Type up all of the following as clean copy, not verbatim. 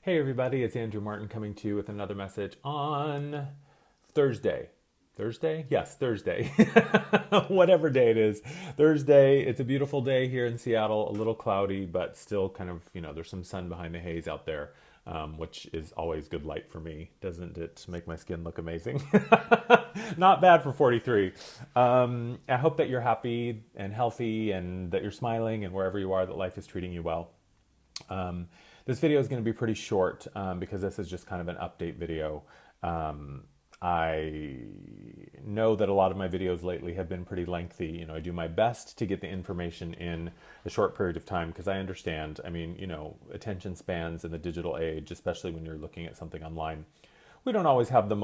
Hey everybody, it's Andrew Martin coming to you with another message on Thursday. Thursday? Yes, Thursday. Whatever day it is. Thursday. It's a beautiful day here in Seattle, a little cloudy, but still kind of, there's some sun behind the haze out there, which is always good light for me. Doesn't it make my skin look amazing? Not bad for 43. I hope that you're happy and healthy and that you're smiling and wherever you are, that life is treating you well. This video is going to be pretty short because this is just kind of an update video. I know that a lot of my videos lately have been pretty lengthy. I do my best to get the information in a short period of time because I understand. Attention spans in the digital age, especially when you're looking at something online, we don't always have the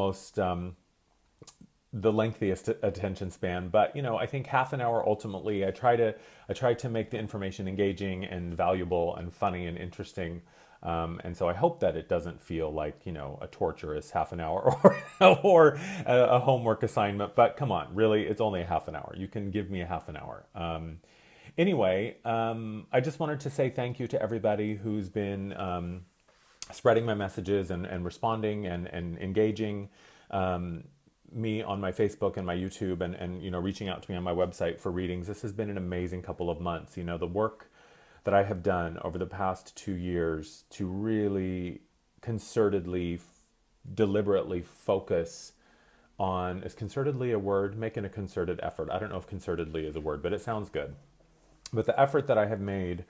lengthiest attention span, but I think half an hour ultimately. I try to make the information engaging and valuable and funny and interesting, and so I hope that it doesn't feel like a torturous half an hour or a homework assignment. But come on, really, it's only a half an hour. You can give me a half an hour. Anyway, I just wanted to say thank you to everybody who's been spreading my messages and responding and engaging. Me on my Facebook and my YouTube and reaching out to me on my website for readings. This has been an amazing couple of months. The work that I have done over the past 2 years to really concertedly, deliberately focus on, is concertedly a word? Making a concerted effort. I don't know if concertedly is a word, but it sounds good. But the effort that I have made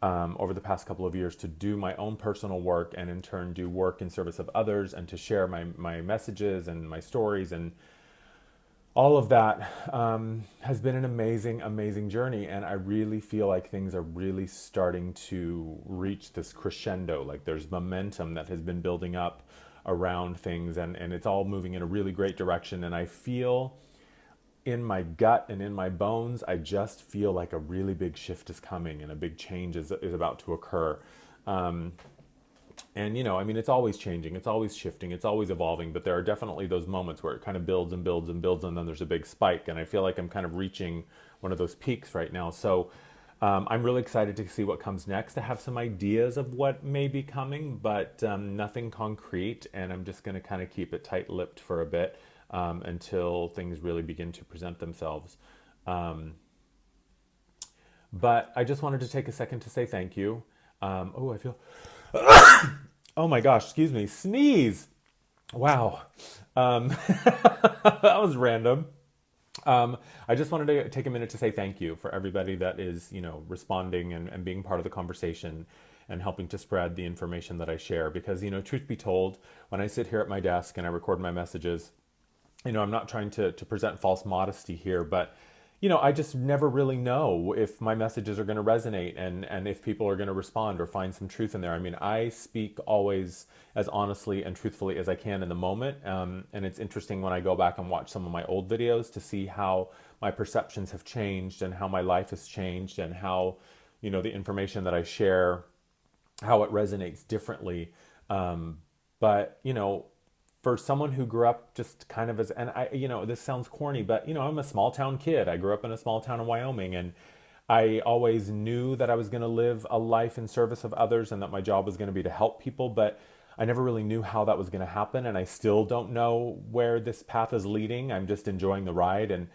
over the past couple of years to do my own personal work and in turn do work in service of others and to share my messages and my stories and all of that has been an amazing journey. And I really feel like things are really starting to reach this crescendo. Like there's momentum that has been building up around things, and it's all moving in a really great direction. And I feel in my gut and in my bones, I just feel like a really big shift is coming and a big change is about to occur. It's always changing, it's always shifting, it's always evolving, but there are definitely those moments where it kind of builds and builds and builds, and then there's a big spike. And I feel like I'm kind of reaching one of those peaks right now. So I'm really excited to see what comes next. I have some ideas of what may be coming, but nothing concrete. And I'm just going to kind of keep it tight-lipped for a bit. Until things really begin to present themselves. But I just wanted to take a second to say thank you. I feel... Oh my gosh, excuse me, sneeze! Wow. That was random. I just wanted to take a minute to say thank you for everybody that is, responding and being part of the conversation and helping to spread the information that I share. Because, truth be told, when I sit here at my desk and I record my messages, I'm not trying to present false modesty here, but, I just never really know if my messages are going to resonate and if people are going to respond or find some truth in there. I speak always as honestly and truthfully as I can in the moment. And it's interesting when I go back and watch some of my old videos to see how my perceptions have changed and how my life has changed and how, the information that I share, how it resonates differently. But for someone who grew up just kind of as, and I, this sounds corny, but I'm a small town kid. I grew up in a small town in Wyoming, and I always knew that I was going to live a life in service of others and that my job was going to be to help people, but I never really knew how that was going to happen. And I still don't know where this path is leading. I'm just enjoying the ride. And,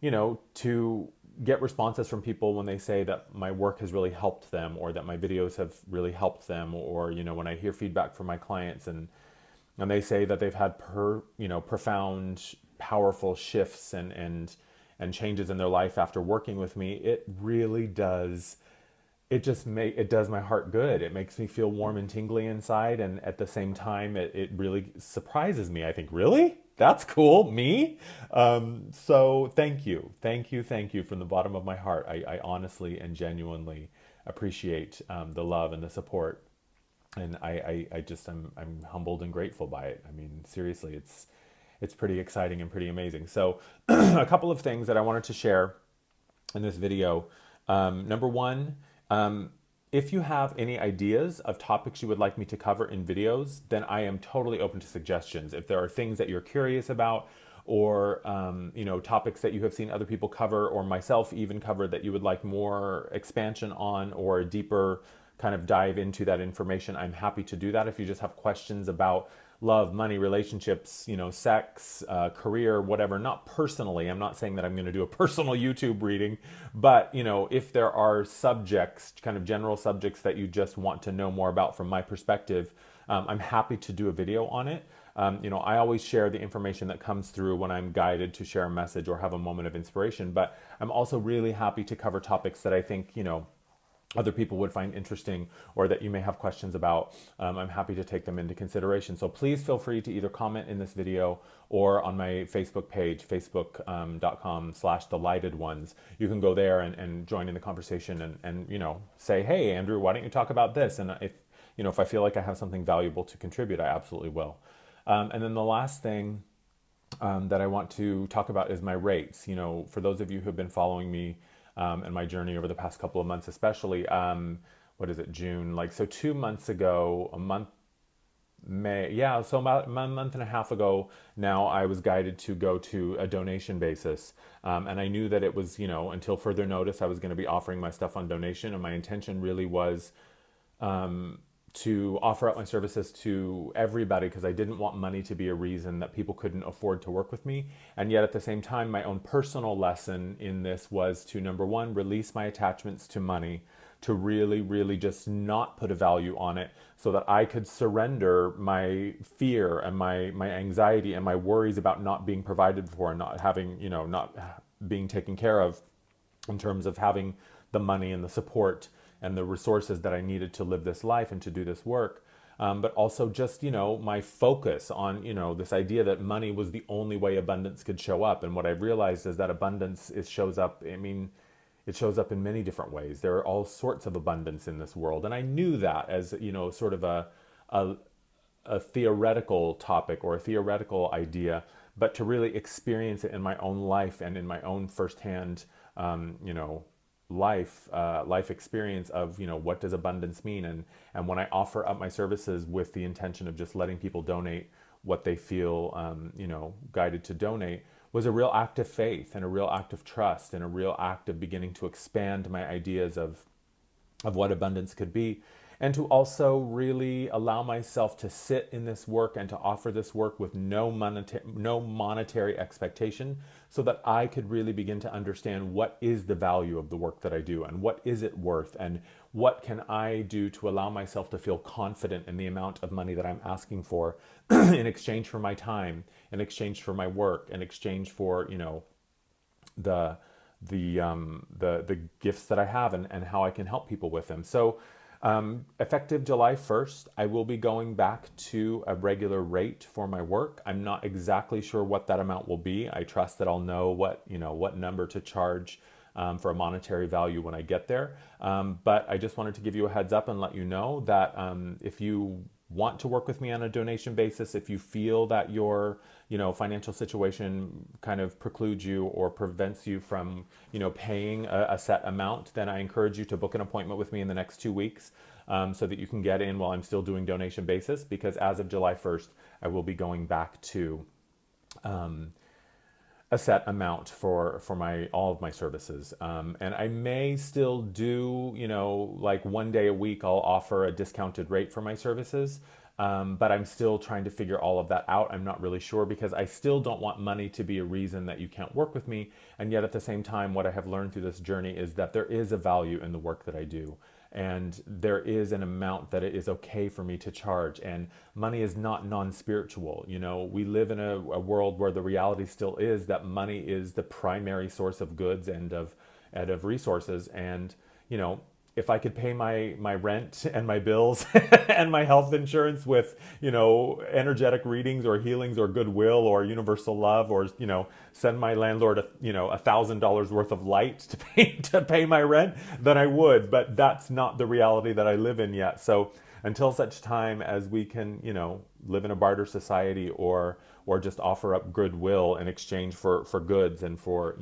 to get responses from people when they say that my work has really helped them or that my videos have really helped them, or, when I hear feedback from my clients and they say that they've had profound, powerful shifts and changes in their life after working with me. It really does. It does my heart good. It makes me feel warm and tingly inside, and at the same time, it really surprises me. I think, really? That's cool, me? So thank you from the bottom of my heart. I honestly and genuinely appreciate the love and the support. And I'm humbled and grateful by it. Seriously, it's pretty exciting and pretty amazing. So a couple of things that I wanted to share in this video. Number one, if you have any ideas of topics you would like me to cover in videos, then I am totally open to suggestions. If there are things that you're curious about, or topics that you have seen other people cover or myself even cover that you would like more expansion on or a deeper kind of dive into that information, I'm happy to do that. If you just have questions about love, money, relationships, sex, career, whatever, not personally, I'm not saying that I'm going to do a personal YouTube reading, but, if there are subjects, kind of general subjects that you just want to know more about from my perspective, I'm happy to do a video on it. I always share the information that comes through when I'm guided to share a message or have a moment of inspiration, but I'm also really happy to cover topics that I think, other people would find interesting or that you may have questions about. I'm happy to take them into consideration. So please feel free to either comment in this video or on my Facebook page, facebook.com/delighted ones. You can go there and join in the conversation and say, hey, Andrew, why don't you talk about this? And if I feel like I have something valuable to contribute, I absolutely will. And then the last thing that I want to talk about is my rates. For those of you who have been following me and my journey over the past couple of months, especially, what is it, June? So 2 months ago, so about a month and a half ago now, I was guided to go to a donation basis. And I knew that it was, until further notice, I was going to be offering my stuff on donation. And my intention really was to offer up my services to everybody, because I didn't want money to be a reason that people couldn't afford to work with me. And yet at the same time, my own personal lesson in this was to, number one, release my attachments to money, to really, really just not put a value on it, so that I could surrender my fear and my anxiety and my worries about not being provided for and not having, not being taken care of in terms of having the money and the support and the resources that I needed to live this life and to do this work. But also just, my focus on, this idea that money was the only way abundance could show up. And what I've realized is that abundance shows up in many different ways. There are all sorts of abundance in this world. And I knew that as, sort of a theoretical topic or a theoretical idea, but to really experience it in my own life and in my own firsthand, life experience of, what does abundance mean? And when I offer up my services with the intention of just letting people donate what they feel, guided to donate, was a real act of faith and a real act of trust and a real act of beginning to expand my ideas of what abundance could be, and to also really allow myself to sit in this work and to offer this work with no monetary expectation, so that I could really begin to understand what is the value of the work that I do and what is it worth, and what can I do to allow myself to feel confident in the amount of money that I'm asking for in exchange for my time, in exchange for my work, in exchange for, the gifts that I have and how I can help people with them. So effective July 1st, I will be going back to a regular rate for my work. I'm not exactly sure what that amount will be. I trust that I'll know what number to charge for a monetary value when I get there. But I just wanted to give you a heads up and let you know that if you want to work with me on a donation basis, if you feel that your financial situation kind of precludes you or prevents you from paying a set amount, then I encourage you to book an appointment with me in the next 2 weeks, so that you can get in while I'm still doing donation basis, because as of July 1st I will be going back to a set amount for all of my services, and I may still do, like 1 day a week I'll offer a discounted rate for my services, but I'm still trying to figure all of that out. I'm not really sure, because I still don't want money to be a reason that you can't work with me, and yet at the same time, what I have learned through this journey is that there is a value in the work that I do, and there is an amount that it is okay for me to charge, and money is not non-spiritual. We live in a world where the reality still is that money is the primary source of goods and of resources, and if I could pay my rent and my bills and my health insurance with, energetic readings or healings or goodwill or universal love, or, send my landlord, $1,000 worth of light to pay my rent, then I would. But that's not the reality that I live in yet. So until such time as we can, live in a barter society or just offer up goodwill in exchange for goods and for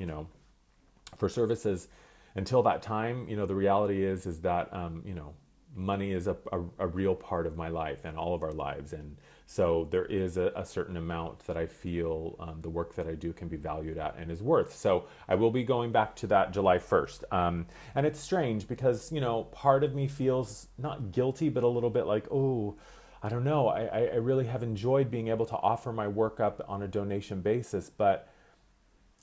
services, until that time, the reality is that, money is a real part of my life and all of our lives. And so there is a certain amount that I feel the work that I do can be valued at and is worth. So I will be going back to that July 1st. And it's strange because, part of me feels not guilty, but a little bit like, oh, I don't know. I really have enjoyed being able to offer my work up on a donation basis. But,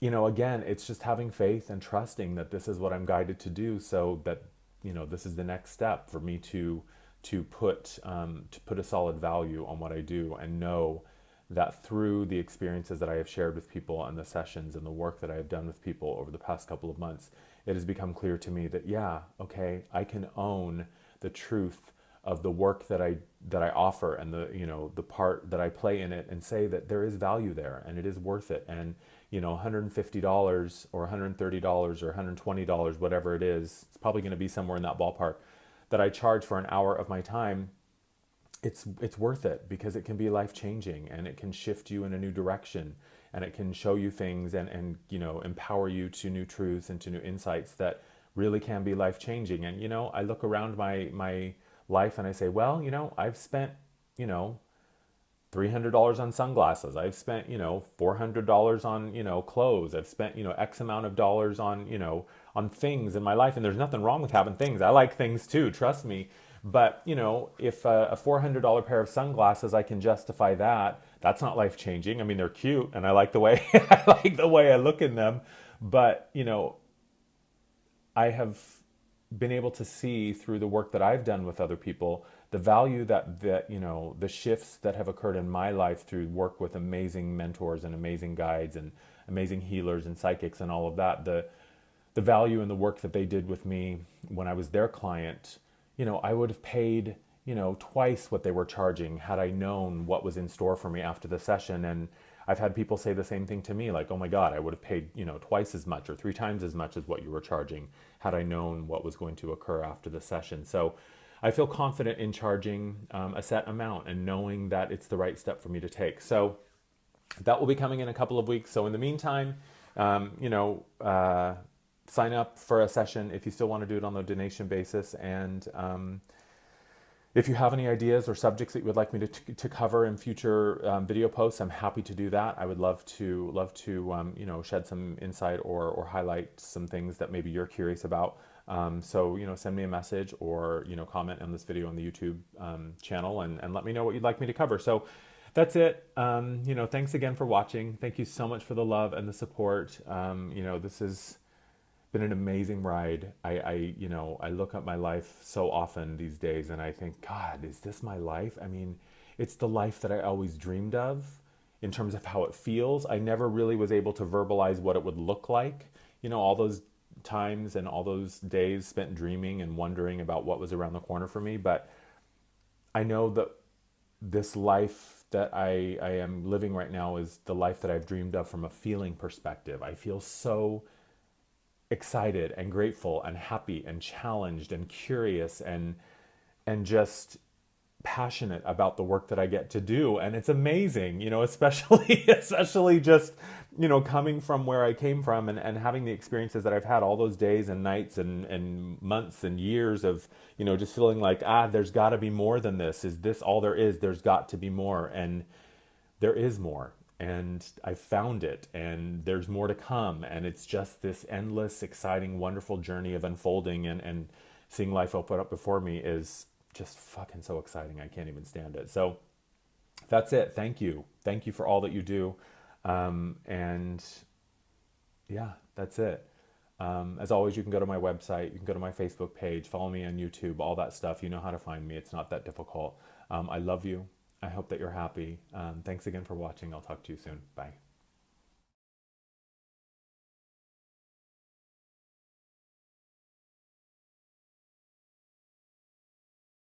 again, it's just having faith and trusting that this is what I'm guided to do, so that, this is the next step for me to put a solid value on what I do, and know that through the experiences that I have shared with people and the sessions and the work that I have done with people over the past couple of months, it has become clear to me that, yeah, okay, I can own the truth of the work that I offer, and the part that I play in it, and say that there is value there and it is worth it. And $150 or $130 or $120, whatever it is, it's probably going to be somewhere in that ballpark, that I charge for an hour of my time. It's worth it, because it can be life changing, and it can shift you in a new direction, and it can show you things, and empower you to new truths and to new insights that really can be life changing. And I look around my life and I say, well, I've spent $300 on sunglasses. I've spent, $400 on, clothes. I've spent, X amount of dollars on, on things in my life. And there's nothing wrong with having things. I like things too, trust me. But, if a $400 pair of sunglasses, I can justify that, that's not life changing. I mean, they're cute and I like the way, I look in them. But, I have been able to see through the work that I've done with other people, the value that the shifts that have occurred in my life through work with amazing mentors and amazing guides and amazing healers and psychics and all of that, the value in the work that they did with me when I was their client, I would have paid, twice what they were charging had I known what was in store for me after the session. And I've had people say the same thing to me, like, oh my God, I would have paid, twice as much or 3 times as much as what you were charging had I known what was going to occur after the session. So I feel confident in charging a set amount and knowing that it's the right step for me to take. So that will be coming in a couple of weeks. So in the meantime, sign up for a session if you still want to do it on a donation basis. And if you have any ideas or subjects that you would like me to cover in future video posts, I'm happy to do that. I would love to shed some insight or highlight some things that maybe you're curious about. So send me a message or comment on this video on the YouTube channel and let me know what you'd like me to cover. So that's it. Thanks again for watching. Thank you so much for the love and the support. This has been an amazing ride. I look at my life so often these days and I think, God, is this my life? I mean, it's the life that I always dreamed of in terms of how it feels. I never really was able to verbalize what it would look like. All those times and all those days spent dreaming and wondering about what was around the corner for me. But I know that this life that I am living right now is the life that I've dreamed of from a feeling perspective. I feel so excited and grateful and happy and challenged and curious and just passionate about the work that I get to do. And it's amazing, especially just, coming from where I came from and having the experiences that I've had all those days and nights and months and years of, just feeling like, there's got to be more than this. Is this all there is? There's got to be more. And there is more. And I found it, and there's more to come. And it's just this endless, exciting, wonderful journey of unfolding and seeing life open up before me is just fucking so exciting. I can't even stand it. So that's it. Thank you. Thank you for all that you do. And yeah, that's it. As always, you can go to my website, you can go to my Facebook page, follow me on YouTube, all that stuff. You know how to find me. It's not that difficult. I love you. I hope that you're happy. Thanks again for watching. I'll talk to you soon. Bye.